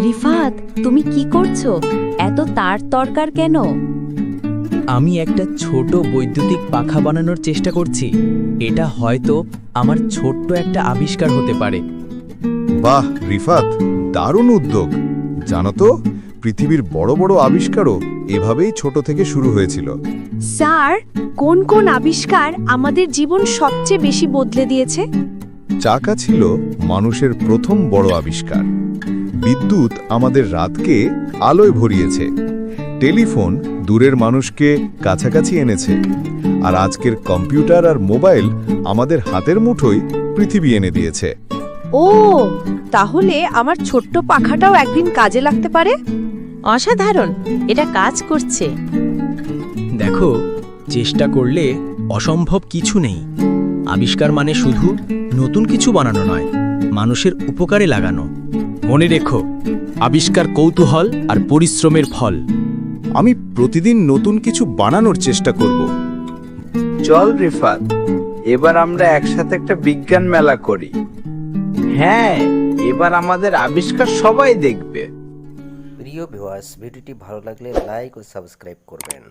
রিফাত, তুমি কি করছো? এত তার তরকার কেন? আমি একটা ছোট বৈদ্যুতিক পাখা বানানোর চেষ্টা করছি। এটা হয়তো আমার ছোট্ট একটা আবিষ্কার হতে পারে। বাহ রিফাত, দারুণ উদ্যোগ। জানো তো, পৃথিবীর বড় বড় আবিষ্কারও এভাবেই ছোট থেকে শুরু হয়েছিল। স্যার, কোন কোন আবিষ্কার আমাদের জীবন সবচেয়ে বেশি বদলে দিয়েছে? চাকা ছিল মানুষের প্রথম বড় আবিষ্কার। বিদ্যুৎ আমাদের রাতকে আলোয় ভরিয়েছে। টেলিফোন দূরের মানুষকে কাছাকাছি এনেছে। আর আজকের কম্পিউটার আর মোবাইল আমাদের হাতের মুঠোয় পৃথিবী এনে দিয়েছে। ও, তাহলে আমার ছোট্ট পাখাটাও একদিন কাজে লাগতে পারে। অসাধারণ, এটা কাজ করছে। দেখো, চেষ্টা করলে অসম্ভব কিছু নেই। আবিষ্কার মানে শুধু নতুন কিছু বানানো নয়, মানুষের উপকারে লাগানো। মনে রেখো, আবিষ্কার কৌতূহল আর পরিশ্রমের ফল। আমি প্রতিদিন নতুন কিছু বানানোর চেষ্টা করব। চল রিফাত, এবার আমরা একসাথে একটা বিজ্ঞান মেলা করি। হ্যাঁ, এবার আমাদের আবিষ্কার সবাই দেখবে। প্রিয় ভিউয়ার্স, ভিডিওটি ভালো লাগলে লাইক ও সাবস্ক্রাইব করবেন।